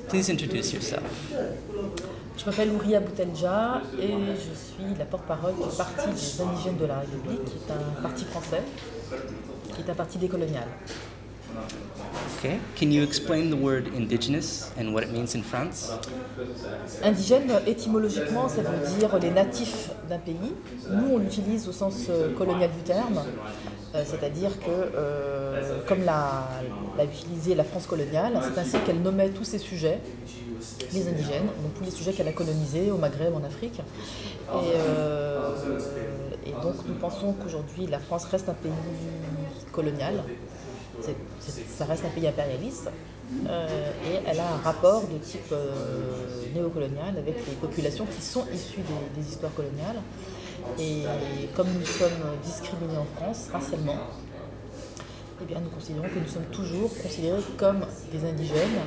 Please introduce yourself. Je m'appelle Ouria Boutelja et je suis la porte-parole du Parti des indigènes de la République, qui est un parti français, qui est un parti décolonial. Okay. Can you explain the word indigenous and what it means in France? Indigène, étymologiquement, ça veut dire les natifs d'un pays. Nous, on l'utilise au sens colonial du terme, c'est-à-dire que, comme l'a utilisé la France coloniale, c'est ainsi qu'elle nommait tous ces sujets, les indigènes, donc tous les sujets qu'elle a colonisés au Maghreb, en Afrique. Et donc nous pensons qu'aujourd'hui la France reste un pays colonial, ça reste un pays impérialiste, et elle a un rapport de type néocolonial avec les populations qui sont issues des histoires coloniales. Et comme nous sommes discriminés en France racialement, eh bien, nous considérons que nous sommes toujours considérés comme des indigènes,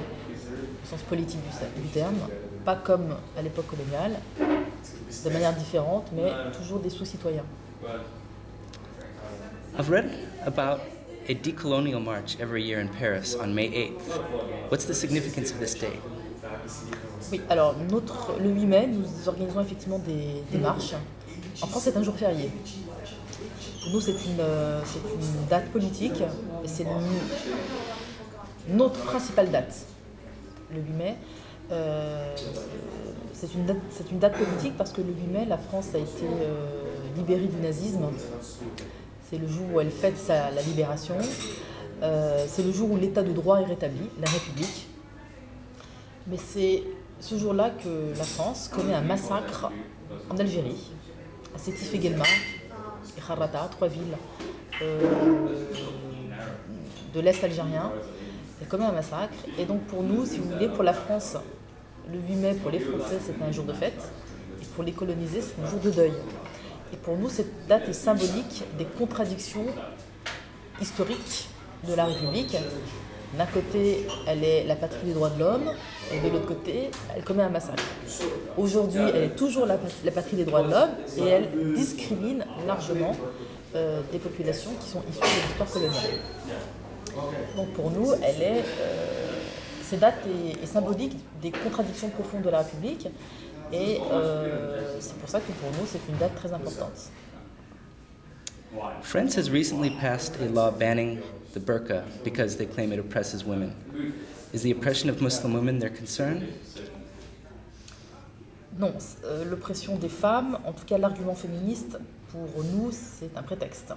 au sens politique du terme, pas comme à l'époque coloniale, de manière différente, mais toujours des sous-citoyens. I've read about a decolonial march every year in Paris on May 8th. What's the significance of this day? Oui, alors le 8 mai, nous organisons effectivement des marches. En France, c'est un jour férié. Pour nous, c'est une date politique, et c'est notre principale date. Le 8 mai, c'est une date politique parce que le 8 mai, la France a été libérée du nazisme. C'est le jour où elle fête la libération. C'est le jour où l'état de droit est rétabli, la République. Mais c'est ce jour-là que la France commet un massacre en Algérie, à Sétif et Guelma, et Kharrata, 3 villes de l'Est algérien. Elle commet un massacre. Et donc pour nous, si vous voulez, pour la France, le 8 mai, pour les Français, c'est un jour de fête. Et pour les colonisés, c'est un jour de deuil. Et pour nous, cette date est symbolique des contradictions historiques de la République. D'un côté, elle est la patrie des droits de l'homme, et de l'autre côté, elle commet un massacre. Aujourd'hui, elle est toujours la patrie des droits de l'homme, et elle discrimine largement des populations qui sont issues de l'histoire coloniale. Donc pour nous, cette date est symbolique des contradictions profondes de la République, et c'est pour ça que pour nous, c'est une date très importante. France has recently passed a law banning the burqa because they claim it oppresses women. Is the oppression of Muslim women their concern? Non, l'oppression des femmes, en tout cas l'argument féministe, pour nous, c'est un prétexte.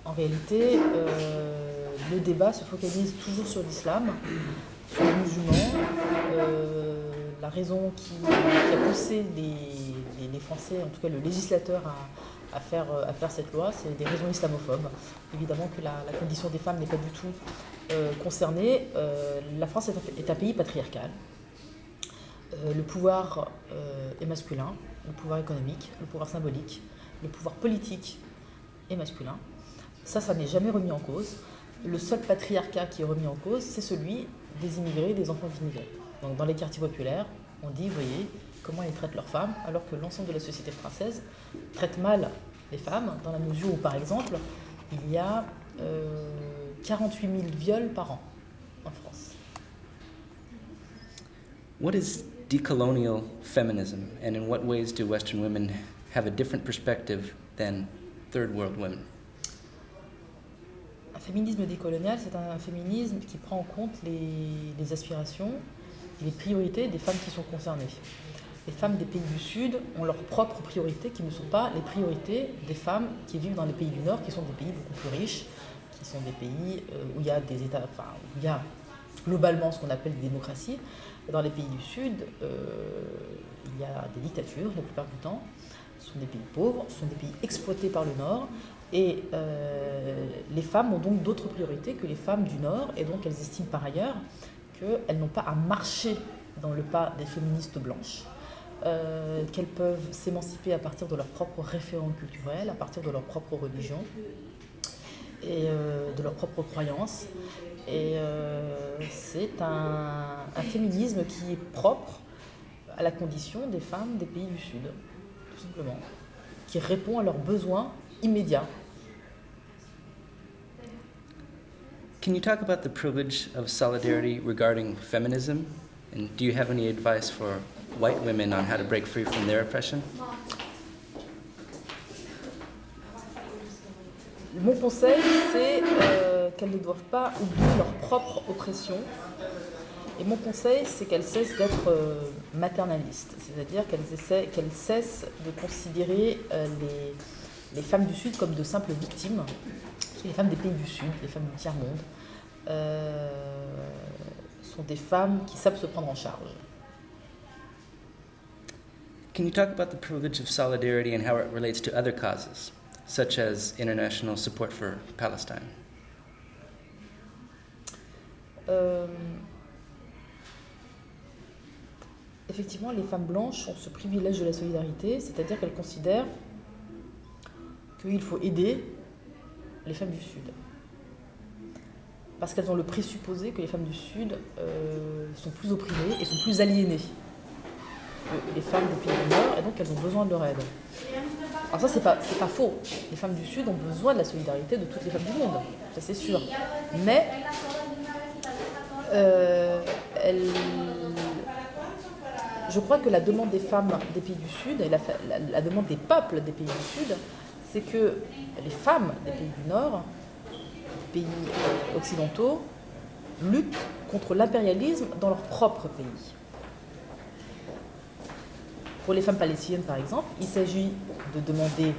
En réalité, le débat se focalise toujours sur l'islam, sur les musulmans. La raison qui a poussé les Français, en tout cas le législateur, à faire cette loi, c'est des raisons islamophobes. Évidemment que la condition des femmes n'est pas du tout concernée. La France est un pays patriarcal. Le pouvoir est masculin, le pouvoir économique, le pouvoir symbolique, le pouvoir politique est masculin. Ça n'est jamais remis en cause. Le seul patriarcat qui est remis en cause, c'est celui des immigrés, des enfants d'immigrés. Donc dans les quartiers populaires, on dit, vous voyez, comment ils traitent leurs femmes, alors que l'ensemble de la société française traite mal les femmes, dans la mesure où, par exemple, il y a 48 000 viols par an en France. What is decolonial feminism, and in what ways do Western women have a different perspective than Third World women? Un féminisme décolonial, c'est un féminisme qui prend en compte les aspirations et les priorités des femmes qui sont concernées. Les femmes des pays du Sud ont leurs propres priorités qui ne sont pas les priorités des femmes qui vivent dans les pays du Nord, qui sont des pays beaucoup plus riches, qui sont des pays où il y a des États, où il y a globalement ce qu'on appelle des démocraties. Dans les pays du Sud, il y a des dictatures la plupart du temps. Ce sont des pays pauvres, ce sont des pays exploités par le Nord. Et les femmes ont donc d'autres priorités que les femmes du Nord, et donc elles estiment par ailleurs qu'elles n'ont pas à marcher dans le pas des féministes blanches, qu'elles peuvent s'émanciper à partir de leurs propres référents culturels, à partir de leur propre religion et de leurs propres croyances. Et c'est un féminisme qui est propre à la condition des femmes des pays du Sud, tout simplement, qui répond à leurs besoins immédiats. Can you talk about the privilege of solidarity regarding feminism? And do you have any advice for white women on how to break free from their oppression? Mon conseil, c'est qu'elles ne doivent pas oublier leur propre oppression. Et mon conseil, c'est qu'elles cessent d'être maternalistes. C'est-à-dire qu'elles cessent de considérer les femmes du Sud comme de simples victimes. Parce que les femmes des pays du Sud, les femmes du tiers-monde, sont des femmes qui savent se prendre en charge. Can you talk about the privilege of solidarity and how it relates to other causes, such as international support for Palestine? Effectivement, les femmes blanches ont ce privilège de la solidarité, c'est-à-dire qu'elles considèrent qu'il faut aider les femmes du Sud. Parce qu'elles ont le présupposé que les femmes du Sud sont plus opprimées et sont plus aliénées que les femmes des pays du Nord, et donc elles ont besoin de leur aide. Alors ça, c'est pas faux. Les femmes du Sud ont besoin de la solidarité de toutes les femmes du monde, ça c'est sûr. Mais je crois que la demande des femmes des pays du Sud et la demande des peuples des pays du Sud, c'est que les femmes des pays du Nord, des pays occidentaux, luttent contre l'impérialisme dans leur propre pays. Pour les femmes palestiniennes, par exemple, il s'agit de demander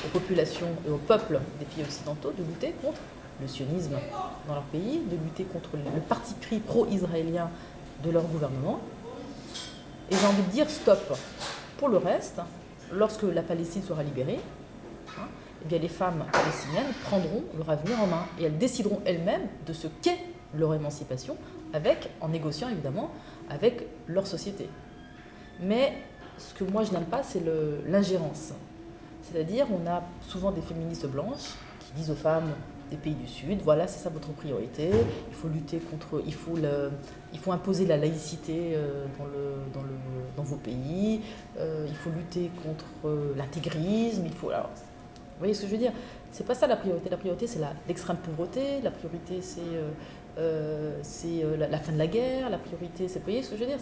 aux populations et aux peuples des pays occidentaux de lutter contre le sionisme dans leur pays, de lutter contre le parti pris pro-israélien de leur gouvernement. Et j'ai envie de dire stop. Pour le reste, lorsque la Palestine sera libérée, eh bien les femmes palestiniennes prendront leur avenir en main et elles décideront elles-mêmes de ce qu'est leur émancipation, en négociant évidemment avec leur société. Mais ce que moi je n'aime pas, c'est l'ingérence. C'est-à-dire, on a souvent des féministes blanches qui disent aux femmes des pays du Sud, voilà, c'est ça votre priorité, il faut lutter contre, il faut imposer la laïcité dans vos pays, il faut lutter contre l'intégrisme, alors, vous voyez ce que je veux dire? C'est pas ça la priorité c'est l'extrême pauvreté, la priorité c'est la fin de la guerre, la priorité c'est, vous voyez ce que je veux dire?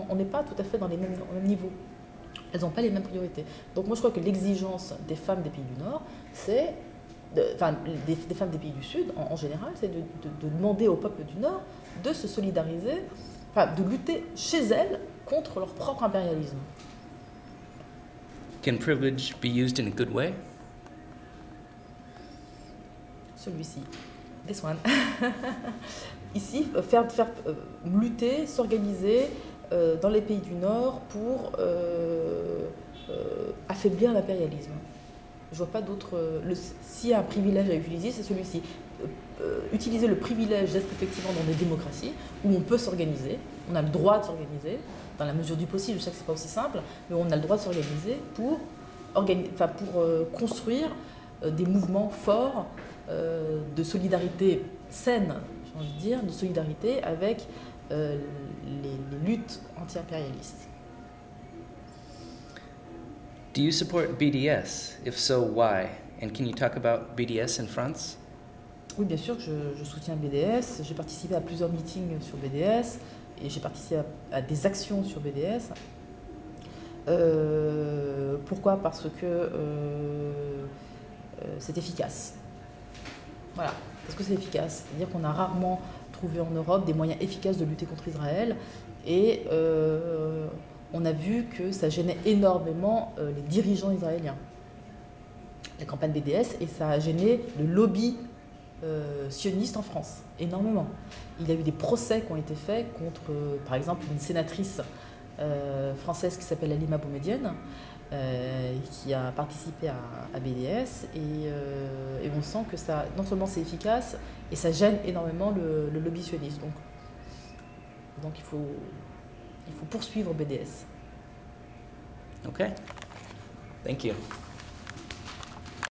On n'est pas tout à fait dans les mêmes niveaux. Elles n'ont pas les mêmes priorités. Donc moi je crois que l'exigence des femmes des pays du Nord, c'est des femmes des pays du Sud, en général, c'est de demander au peuple du Nord de se solidariser, de lutter chez elles contre leur propre impérialisme. Can privilege be used in a good way? Celui-ci. This one. Ici, lutter, s'organiser dans les pays du Nord pour affaiblir l'impérialisme. Je vois pas d'autre. S'il y a un privilège à utiliser, c'est celui-ci. Utiliser le privilège d'être effectivement dans des démocraties où on peut s'organiser, on a le droit de s'organiser, dans la mesure du possible, je sais que c'est pas aussi simple, mais on a le droit de s'organiser pour construire des mouvements forts de solidarité saine, j'ai envie de dire, de solidarité avec les luttes anti-impérialistes. Do you support BDS? If so, why? And can you talk about BDS in France? Oui, bien sûr, je soutiens BDS. J'ai participé à plusieurs meetings sur BDS et j'ai participé à des actions sur BDS. Pourquoi? Parce que c'est efficace. Voilà, parce que c'est efficace. C'est-à-dire qu'on a rarement trouvé en Europe des moyens efficaces de lutter contre Israël et on a vu que ça gênait énormément les dirigeants israéliens, la campagne BDS, et ça a gêné le lobby sioniste en France, énormément. Il y a eu des procès qui ont été faits contre, par exemple, une sénatrice française qui s'appelle Halima Boumedienne, qui a participé à BDS, et on sent que ça, non seulement c'est efficace, et ça gêne énormément le lobby sioniste. Donc il faut poursuivre BDS. Okay. Thank you.